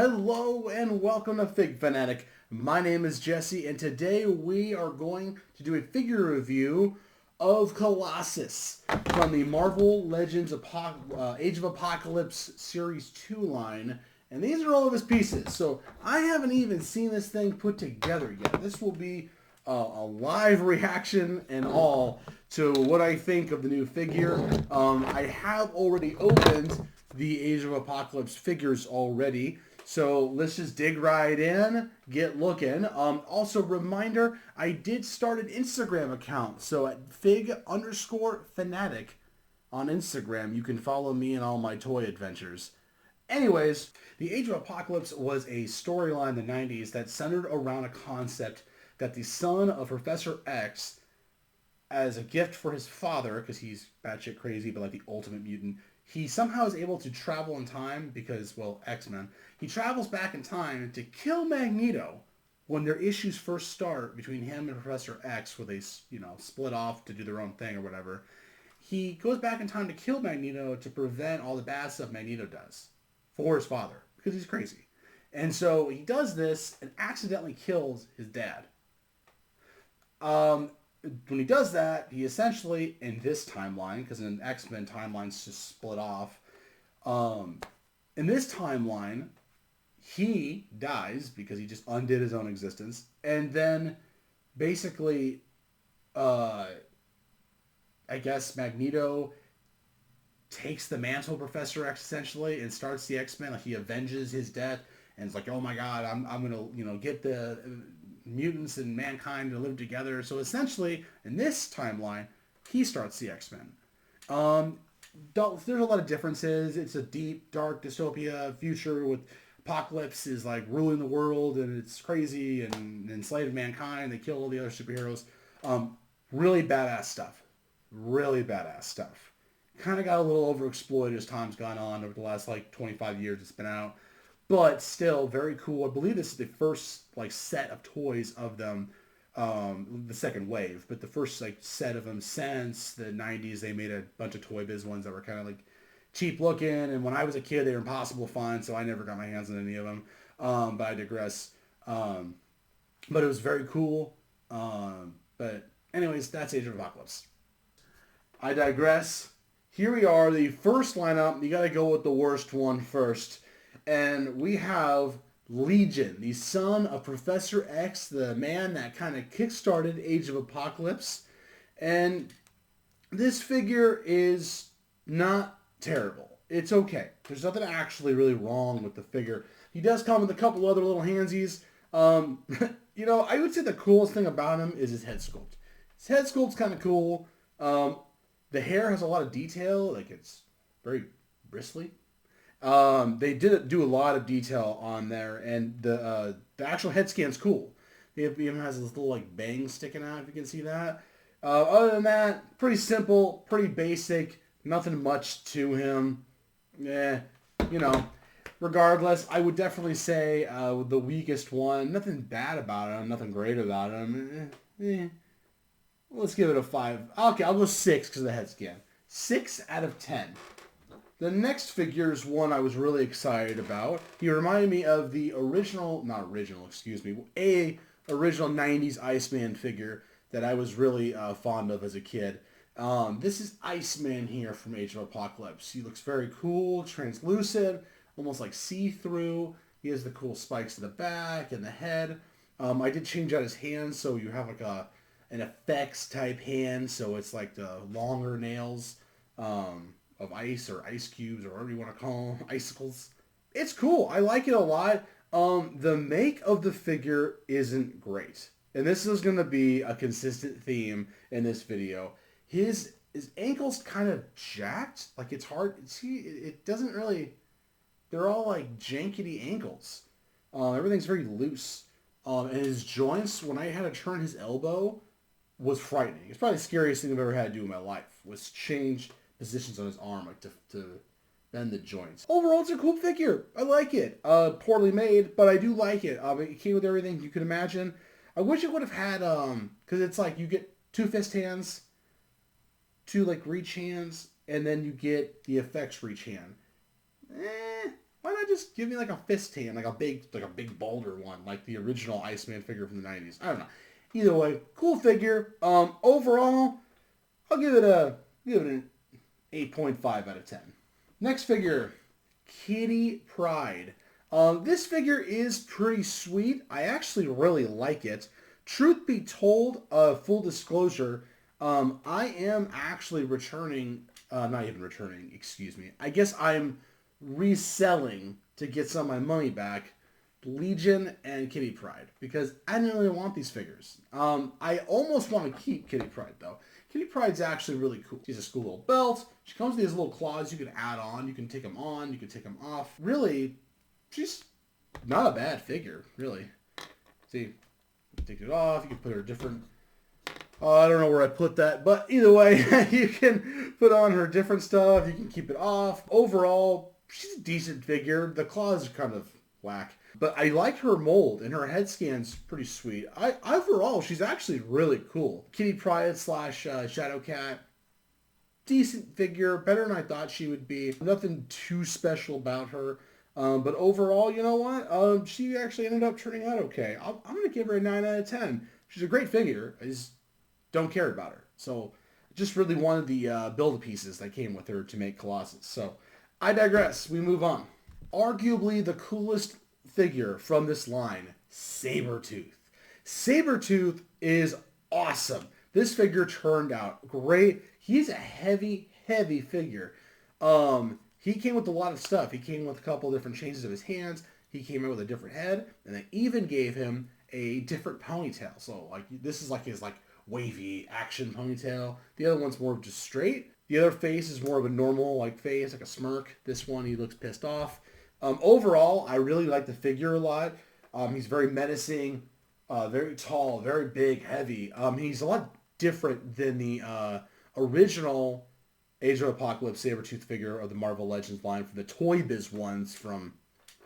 Hello and welcome to Fig Fanatic. My name is Jesse and today we are going to do a figure review of Colossus from the Marvel Legends Age of Apocalypse Series 2 line. And these are all of his pieces. So I haven't even seen this thing put together yet. This will be a live reaction and all to what I think of the new figure. I have already opened the Age of Apocalypse figures already. So let's just dig right in, get looking. Also, reminder, I did start an Instagram account. So at fig_fanatic on Instagram, you can follow me and all my toy adventures. Anyways, the Age of Apocalypse was a storyline in the 90s that centered around a concept that the son of Professor X, as a gift for his father, because he's batshit crazy, but like the ultimate mutant, he somehow is able to travel in time because, well, X-Men. He travels back in time to kill Magneto when their issues first start between him and Professor X, where they, split off to do their own thing or whatever. He goes back in time to kill Magneto to prevent all the bad stuff Magneto does for his father because he's crazy. And so he does this and accidentally kills his dad. When he does that, he essentially, in this timeline, because in X-Men timelines just split off, in this timeline, he dies because he just undid his own existence, and then basically, I guess Magneto takes the mantle of Professor X essentially and starts the X-Men. Like, he avenges his death, and it's like, oh my god, I'm gonna get the mutants and mankind to live together. So essentially, in this timeline, he starts the X-Men. There's a lot of differences. It's a deep, dark dystopia future with Apocalypse is like ruling the world and it's crazy and enslaved mankind. They kill all the other superheroes. Really badass stuff. Really badass stuff. Kind of got a little overexploited as time's gone on over the last 25 years it's been out. But still very cool. I believe this is the first set of toys of them, the second wave. But the first set of them since the 90s. They made a bunch of Toy Biz ones that were kind of cheap looking. And when I was a kid, they were impossible to find, so I never got my hands on any of them. But I digress. But it was very cool. But anyways, that's Age of Apocalypse. I digress. Here we are, the first lineup. You got to go with the worst one first. And we have Legion, the son of Professor X, the man that kind of kickstarted Age of Apocalypse. And this figure is not terrible. It's okay. There's nothing actually really wrong with the figure. He does come with a couple other little handsies. I would say the coolest thing about him is his head sculpt. His head sculpt's kind of cool. The hair has a lot of detail. It's very bristly. They did do a lot of detail on there, and the actual head scan's cool. It even has this little bang sticking out, if you can see that. Other than that, pretty simple, pretty basic, nothing much to him. Regardless, I would definitely say the weakest one. Nothing bad about him, nothing great about him. Let's give it a 5. Okay, I'll go 6 because of the head scan. 6 out of 10. The next figure is one I was really excited about. He reminded me of the original 90s Iceman figure that I was really fond of as a kid. This is Iceman here from Age of Apocalypse. He looks very cool, translucent, almost like see-through. He has the cool spikes in the back and the head. I did change out his hands, so you have an effects type hand, so it's the longer nails. Of ice or ice cubes or whatever you want to call them, icicles. It's cool. I like it a lot. The make of the figure isn't great. And this is going to be a consistent theme in this video. His ankle's kind of jacked. It's hard. See, it doesn't really... They're all jankety ankles. Everything's very loose. And his joints, when I had to turn his elbow, was frightening. It's probably the scariest thing I've ever had to do in my life, was change positions on his arm to bend the joints. Overall, it's a cool figure. I like it. Poorly made, but I do like it. It came with everything you could imagine. I wish it would have had because it's you get 2 fist hands, 2 reach hands, and then you get the effects reach hand. why not just give me like a fist hand, like a big boulder one, like the original Iceman figure from the 90s? I don't know. Either way, cool figure. Overall, I'll give it an 8.5 out of 10. Next figure, Kitty Pryde. This figure is pretty sweet. I actually really like it. Truth be told, full disclosure, I am actually returning, not even returning, excuse me. I guess I'm reselling to get some of my money back, Legion and Kitty Pryde, because I didn't really want these figures. I almost want to keep Kitty Pryde though. Kitty Pryde's actually really cool. She's a cool little belt. She comes with these little claws you can add on. You can take them on. You can take them off. Really, she's not a bad figure, really. See, you can take it off. You can put her different... I don't know where I put that, but either way, you can put on her different stuff. You can keep it off. Overall, she's a decent figure. The claws are kind of whack. But I like her mold, and her head scan's pretty sweet. Overall, she's actually really cool. Kitty Pryde / Shadowcat. Decent figure. Better than I thought she would be. Nothing too special about her. But overall, you know what? She actually ended up turning out okay. I'm going to give her a 9 out of 10. She's a great figure. I just don't care about her. So, just really wanted the build-a-pieces that came with her to make Colossus. So, I digress. We move on. Arguably the coolest figure from this line, Sabertooth. Sabertooth is awesome. This figure turned out great. He's a heavy figure. He came with a lot of stuff. He came with a couple different changes of his hands. He came out with a different head, and they even gave him a different ponytail. So like this is like his like wavy action ponytail. The other one's more just straight. The other face is more of a normal like face, like a smirk. This one he looks pissed off. Overall, I really like the figure a lot. He's very menacing, very tall, very big, heavy. He's a lot different than the original Age of Apocalypse Sabertooth figure of the Marvel Legends line from the Toy Biz ones from,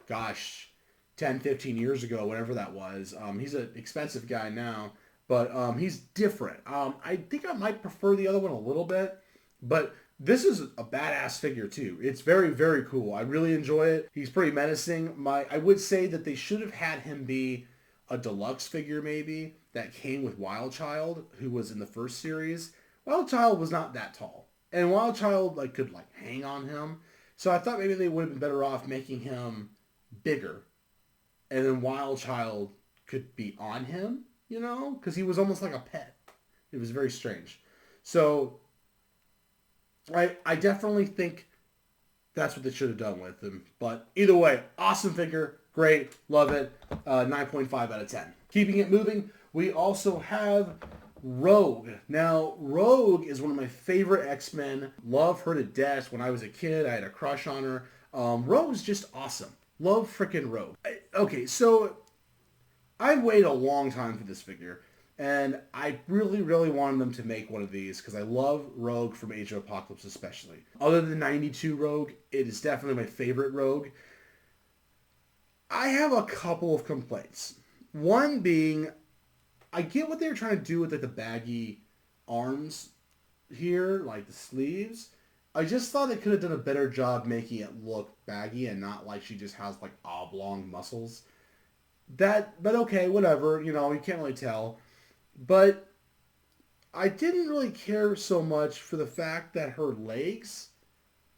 gosh, 10, 15 years ago, whatever that was. He's an expensive guy now, but he's different. I think I might prefer the other one a little bit, but this is a badass figure too. It's very cool. I really enjoy it. He's pretty menacing. I would say that they should have had him be a deluxe figure maybe that came with Wild Child, who was in the first series. Wild Child was not that tall, and Wild Child could hang on him. So I thought maybe they would have been better off making him bigger, and then Wild Child could be on him, because he was almost like a pet. It was very strange. So I definitely think that's what they should have done with him. But either way, awesome figure. Great. Love it. 9.5 out of 10. Keeping it moving, we also have Rogue. Now, Rogue is one of my favorite X-Men. Love her to death. When I was a kid, I had a crush on her. Rogue's just awesome. Love freaking Rogue. Okay, so I waited a long time for this figure. And I really wanted them to make one of these because I love Rogue from Age of Apocalypse especially. Other than 92 Rogue, it is definitely my favorite Rogue. I have a couple of complaints. One being, I get what they were trying to do with the baggy arms here, like the sleeves. I just thought they could have done a better job making it look baggy and not like she just has oblong muscles. But okay, whatever, you can't really tell. But I didn't really care so much for the fact that her legs,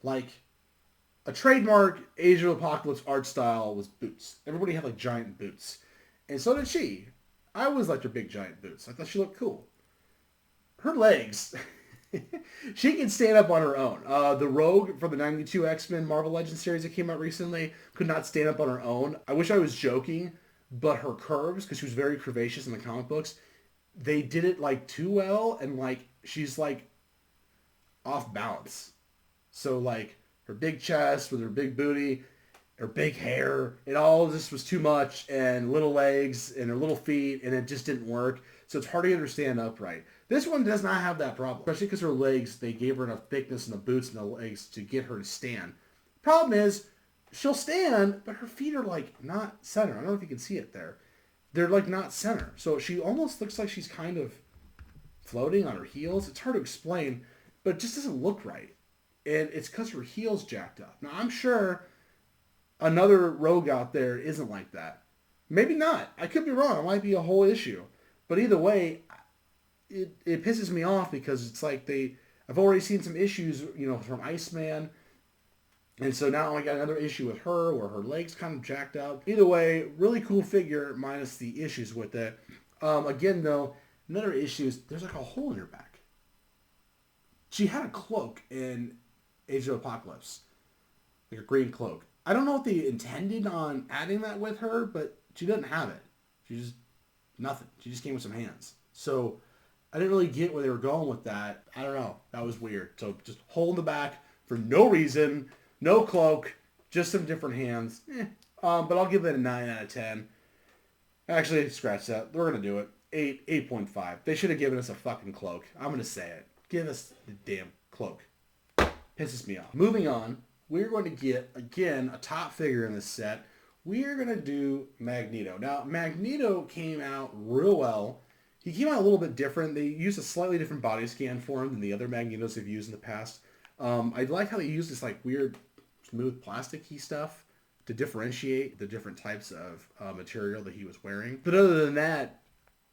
a trademark Age of Apocalypse art style was boots. Everybody had giant boots. And so did she. I always liked her big giant boots. I thought she looked cool. Her legs, she can stand up on her own. The Rogue from the 92 X-Men Marvel Legends series that came out recently could not stand up on her own. I wish I was joking, but her curves, because she was very curvaceous in the comic books, they did it too well, and she's off balance. So her big chest with her big booty, her big hair, it all just was too much, and little legs and her little feet, and it just didn't work. So it's hard to get her to stand upright. This one does not have that problem, especially because her legs, they gave her enough thickness in the boots and the legs to get her to stand. Problem is, she'll stand, but her feet are not center. I don't know if you can see it there. They're not center. So she almost looks like she's kind of floating on her heels. It's hard to explain, but it just doesn't look right. And it's because her heel's jacked up. Now, I'm sure another Rogue out there isn't like that. Maybe not. I could be wrong. It might be a whole issue. But either way, it pisses me off because it's like I've already seen some issues, from Iceman. And so now I got another issue with her where her leg's kind of jacked up. Either way, really cool figure minus the issues with it. Again, though, another issue is there's like a hole in her back. She had a cloak in Age of Apocalypse. Like a green cloak. I don't know if they intended on adding that with her, but she doesn't have it. She just, nothing. She just came with some hands. So I didn't really get where they were going with that. I don't know. That was weird. So just hole in the back for no reason. No cloak. Just some different hands. But I'll give it a 9 out of 10. Actually, scratch that. We're going to do it. 8.5. They should have given us a fucking cloak. I'm going to say it. Give us the damn cloak. Pisses me off. Moving on. We're going to get, again, a top figure in this set. We're going to do Magneto. Now, Magneto came out real well. He came out a little bit different. They used a slightly different body scan for him than the other Magnetos they've used in the past. I like how they used this like weird, smooth, plastic-y stuff to differentiate the different types of material that he was wearing. But other than that,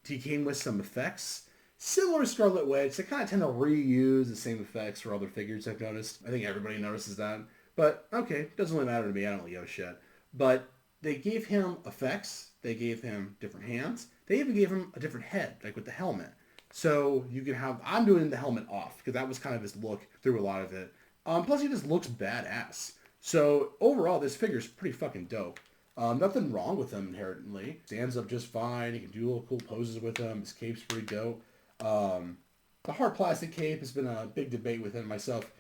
he came with some effects. Similar to Scarlet Witch, they kind of tend to reuse the same effects for other figures, I've noticed. I think everybody notices that. But, okay, doesn't really matter to me. I don't really give a shit. But they gave him effects. They gave him different hands. They even gave him a different head, like with the helmet. So you can have... I'm doing the helmet off, because that was kind of his look through a lot of it. Plus, he just looks badass. So, overall, this figure is pretty fucking dope. Nothing wrong with him inherently. Stands up just fine. You can do little cool poses with him. His cape's pretty dope. The hard plastic cape has been a big debate within myself.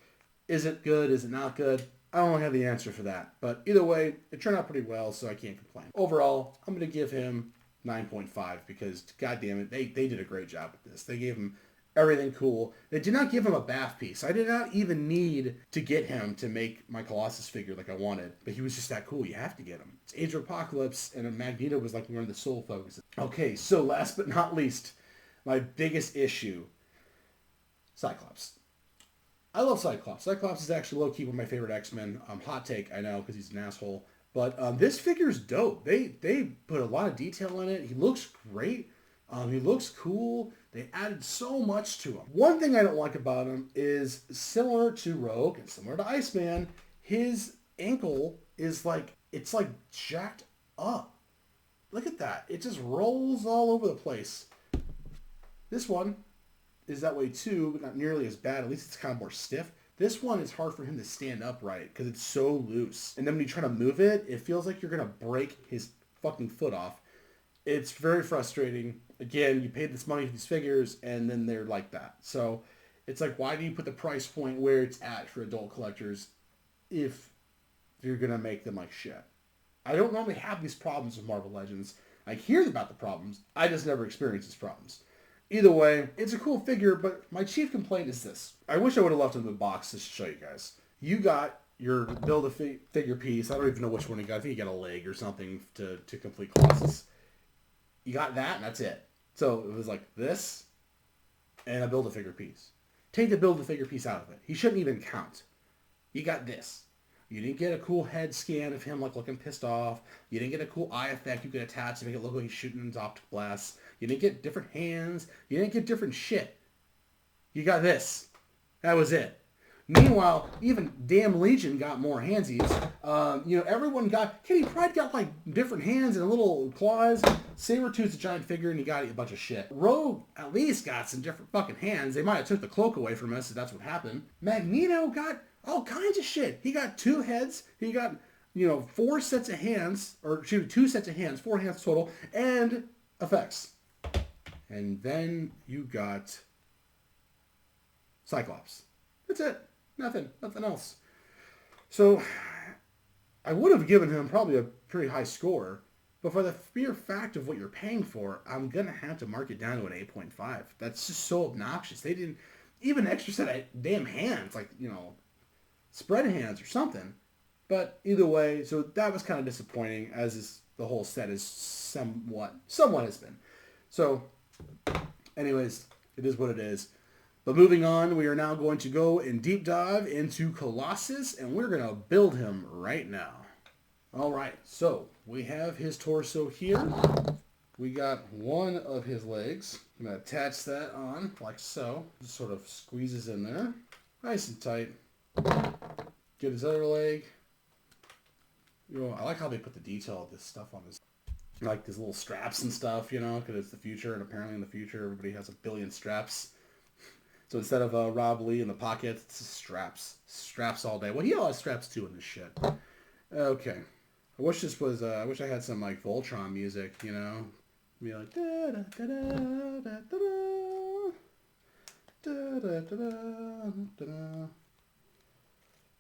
Is it good? Is it not good? I don't have the answer for that. But either way, it turned out pretty well, so I can't complain. Overall, I'm going to give him 9.5 because, goddamn it, they did a great job with this. They gave him everything cool. They did not give him a bath piece. I did not even need to get him to make my Colossus figure like I wanted. But he was just that cool. You have to get him. It's Age of Apocalypse, and Magneto was like one of the sole focuses. Okay, so last but not least, my biggest issue, Cyclops. I love Cyclops. Cyclops is actually low-key one of my favorite X-Men. Hot take, I know, because he's an asshole. But this figure is dope. They put a lot of detail in it. He looks great. He looks cool. They added so much to him. One thing I don't like about him is similar to Rogue and similar to Iceman, his ankle is like, it's like jacked up. Look at that. It just rolls all over the place. This one is that way too, but not nearly as bad. At least it's kind of more stiff. This one is hard for him to stand upright because it's so loose. And then when you try to move it, it feels like you're going to break his fucking foot off. It's very frustrating. Again, you paid this money for these figures and then they're like that. So it's like, why do you put the price point where it's at for adult collectors if you're going to make them like shit? I don't normally have these problems with Marvel Legends. I hear about the problems. I just never experience these problems. Either way, it's a cool figure, but my chief complaint is this. I wish I would have left it in the box to show you guys. You got your Build-A-Figure piece. I don't even know which one you got. I think you got a leg or something to complete Colossus. You got that, and that's it. So it was like this and a Build-A-Figure piece. Take the Build-A-Figure piece out of it. He shouldn't even count. You got this. You didn't get a cool head scan of him like looking pissed off. You didn't get a cool eye effect you could attach to make it look like he's shooting his optic blasts. You didn't get different hands. You didn't get different shit. You got this. That was it. Meanwhile, even damn Legion got more handsies. Everyone got... Kitty Pryde got like different hands and little claws. Sabertooth's a giant figure and he got a bunch of shit. Rogue at least got some different fucking hands. They might have took the cloak away from us if that's what happened. Magneto got all kinds of shit. He got 2 heads. He got, 4 sets of hands. Or, 2 sets of hands. 4 hands total. And effects. And then you got Cyclops. That's it. Nothing else. So, I would have given him probably a pretty high score, but for the mere fact of what you're paying for, I'm going to have to mark it down to an 8.5. That's just so obnoxious. They didn't even extra set of damn hands, like, spread hands or something. But either way, so that was kind of disappointing, as is the whole set is somewhat has been. So, anyways, it is what it is. But moving on, we are now going to go and deep dive into Colossus, and we're going to build him right now. All right, so we have his torso here. We got one of his legs. I'm going to attach that on like so. Just sort of squeezes in there. Nice and tight. Get his other leg. You know, I like how they put the detail of this stuff on his, like these little straps and stuff, you know, because it's the future, and apparently in the future everybody has a billion straps. So instead of Rob Lee in the pocket, it's just straps. Straps all day. Well, he always straps too in this shit. Okay. I wish this was, I wish I had some like Voltron music, you know? Be like, da da da da da da da da da da da.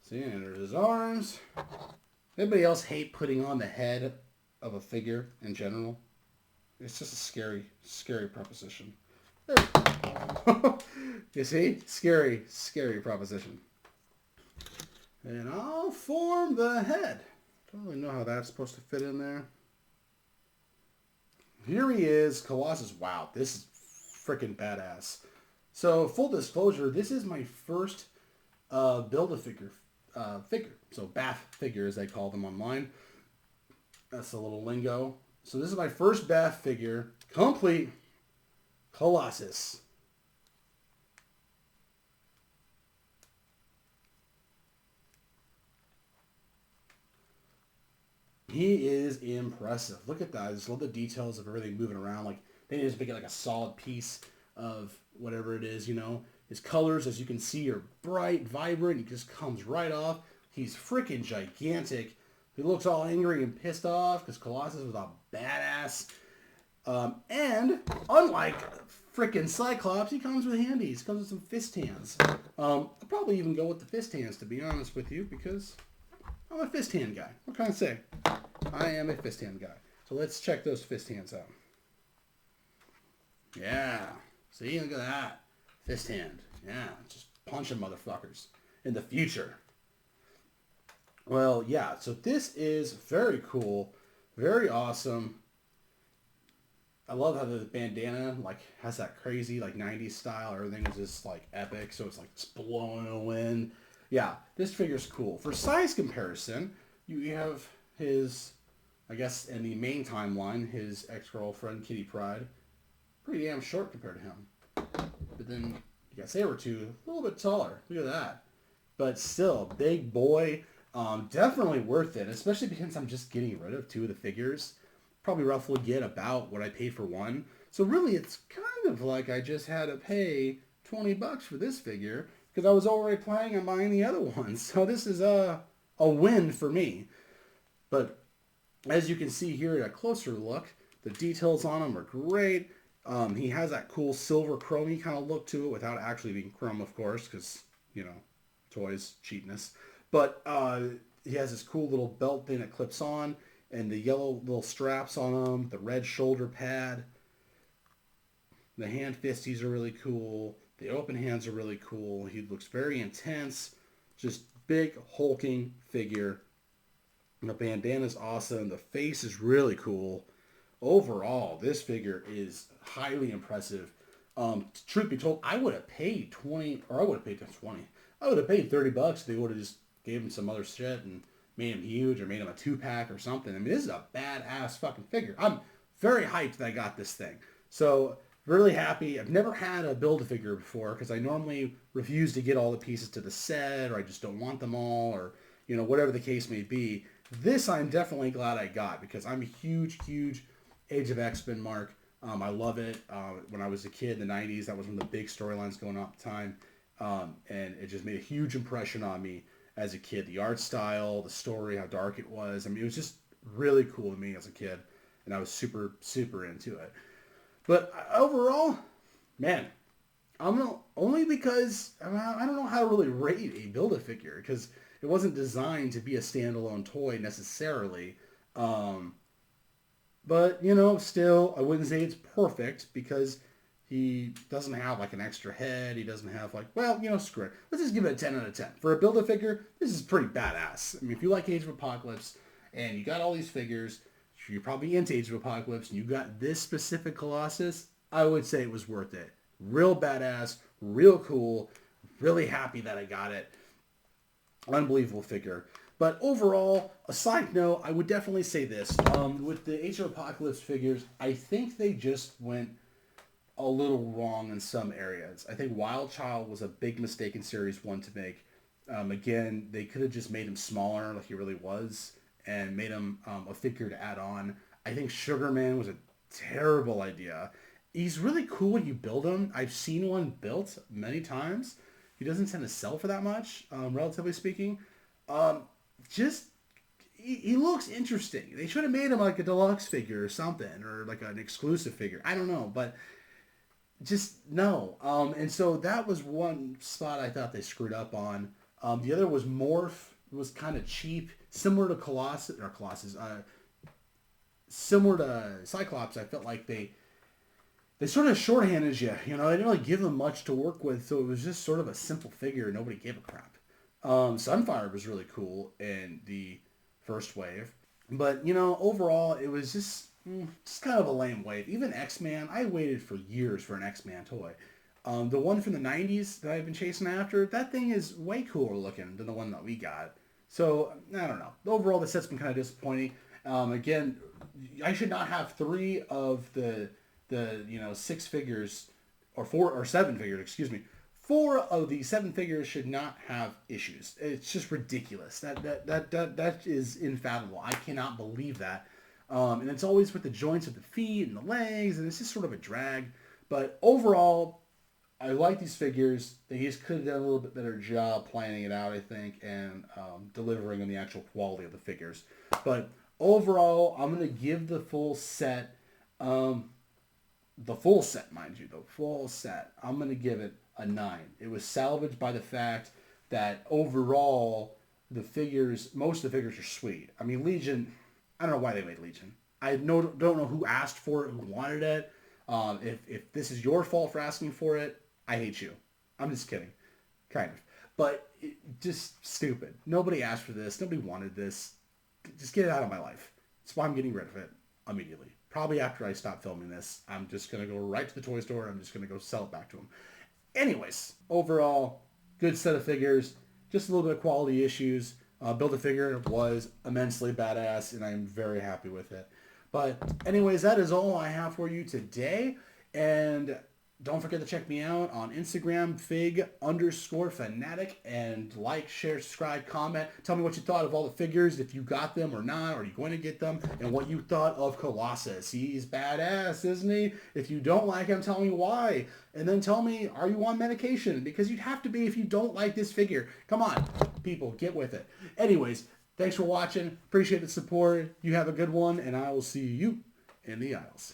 See, and there's his arms. Anybody else hate putting on the head of a figure in general? It's just a scary, scary proposition. There we go. You see? Scary, scary proposition. And I'll form the head. Don't really know how that's supposed to fit in there. Here he is, Colossus. Wow, this is freaking badass. So, full disclosure, this is my first Build-A-Figure figure. So, BAF figure, as they call them online. That's a little lingo. So, this is my first BAF figure, complete Colossus. He is impressive. Look at that. I just love the details of everything moving around. Like, they just make it like a solid piece of whatever it is, you know. His colors, as you can see, are bright, vibrant. He just comes right off. He's freaking gigantic. He looks all angry and pissed off because Colossus was a badass. And unlike freaking Cyclops, he comes with handies. He comes with some fist hands. I'll probably even go with the fist hands, to be honest with you, because I'm a fist hand guy. What can I say? I am a fist hand guy. So let's check those fist hands out. Yeah. See, look at that. Fist hand. Yeah. Just punching motherfuckers in the future. Well, yeah. So this is very cool. Very awesome. I love how the bandana like has that crazy like 90s style. Everything is just like epic. So it's like just blowing in the wind. Yeah, this figure's cool. For size comparison, you have his, I guess, in the main timeline, his ex-girlfriend, Kitty Pryde. Pretty damn short compared to him. But then you got Sabertooth, a little bit taller. Look at that. But still, big boy. Definitely worth it, especially because I'm just getting rid of two of the figures. Probably roughly get about what I paid for one. So really, it's kind of like I just had to pay $20 for this figure, because I was already planning on buying the other ones. So this is a win for me. But as you can see here at a closer look, the details on him are great. He has that cool silver chromey kind of look to it without actually being chrome, of course, because, you know, toys, cheapness. But he has this cool little belt thing that clips on, and the yellow little straps on him, the red shoulder pad. The hand fisties are really cool. The open hands are really cool. He looks very intense. Just big, hulking figure. And the bandana's awesome. The face is really cool. Overall, this figure is highly impressive. Truth be told, I would have paid 20, or I would have paid 20. I would have paid $30 if they would have just gave him some other shit and made him huge or made him a 2-pack or something. I mean, this is a badass fucking figure. I'm very hyped that I got this thing. So, really happy. I've never had a Build-A-Figure before because I normally refuse to get all the pieces to the set, or I just don't want them all, or, you know, whatever the case may be. This I'm definitely glad I got because I'm a huge, huge Age of X-Men mark. I love it. When I was a kid in the 90s, that was one of the big storylines going on at the time. And it just made a huge impression on me as a kid. The art style, the story, how dark it was. I mean, it was just really cool to me as a kid. And I was super, super into it. But overall, man, only because I don't know how to really rate a Build-A-Figure because it wasn't designed to be a standalone toy necessarily. But, you know, still, I wouldn't say it's perfect because he doesn't have like an extra head. He doesn't have like, well, you know, screw it. Let's just give it a 10 out of 10. For a Build-A-Figure, this is pretty badass. I mean, if you like Age of Apocalypse and you got all these figures, you're probably into Age of Apocalypse, and you got this specific Colossus, I would say it was worth it. Real badass, real cool, really happy that I got it. Unbelievable figure. But overall, a side note, I would definitely say this. With the Age of Apocalypse figures, I think they just went a little wrong in some areas. I think Wild Child was a big mistake in Series 1 to make. Again, they could have just made him smaller like he really was and made him a figure to add on. I think Sugar Man was a terrible idea. He's really cool when you build him. I've seen one built many times. He doesn't tend to sell for that much, relatively speaking. Just he looks interesting. They should have made him like a deluxe figure or something, or like an exclusive figure. I don't know, but just no. And so that was one spot I thought they screwed up on. The other was Morph. It was kind of cheap, similar to Colossus, similar to Cyclops. I felt like they sort of shorthanded you. You know, they didn't really give them much to work with, so it was just sort of a simple figure. Nobody gave a crap. Sunfire was really cool in the first wave, but you know, overall, it was just kind of a lame wave. Even X-Man, I waited for years for an X-Man toy. The one from the 90s that I've been chasing after, that thing is way cooler looking than the one that we got. So, I don't know. Overall, the set's been kind of disappointing. Again, I should not have 3 of the 6 figures, or 4 or 7 figures, excuse me. 4 of the 7 figures should not have issues. It's just ridiculous. That is unfathomable. I cannot believe that. And it's always with the joints of the feet and the legs, and it's just sort of a drag. But overall, I like these figures. They just could have done a little bit better job planning it out, I think, and delivering on the actual quality of the figures. But overall, I'm going to give the full set, mind you, the full set, I'm going to give it a 9. It was salvaged by the fact that overall, most of the figures are sweet. I mean, Legion, I don't know why they made Legion. I don't know who asked for it, who wanted it. If this is your fault for asking for it, I hate you. I'm just kidding. Kind of. But just stupid. Nobody asked for this. Nobody wanted this. Just get it out of my life. That's why I'm getting rid of it immediately. Probably after I stop filming this. I'm just going to go right to the toy store. I'm just going to go sell it back to them. Anyways, overall, good set of figures. Just a little bit of quality issues. Build-A-Figure was immensely badass, and I'm very happy with it. But anyways, that is all I have for you today. And don't forget to check me out on Instagram, fig_fanatic, and like, share, subscribe, comment. Tell me what you thought of all the figures, if you got them or not, or are you going to get them, and what you thought of Colossus. He's badass, isn't he? If you don't like him, tell me why. And then tell me, are you on medication? Because you'd have to be if you don't like this figure. Come on, people, get with it. Anyways, thanks for watching. Appreciate the support. You have a good one, and I will see you in the aisles.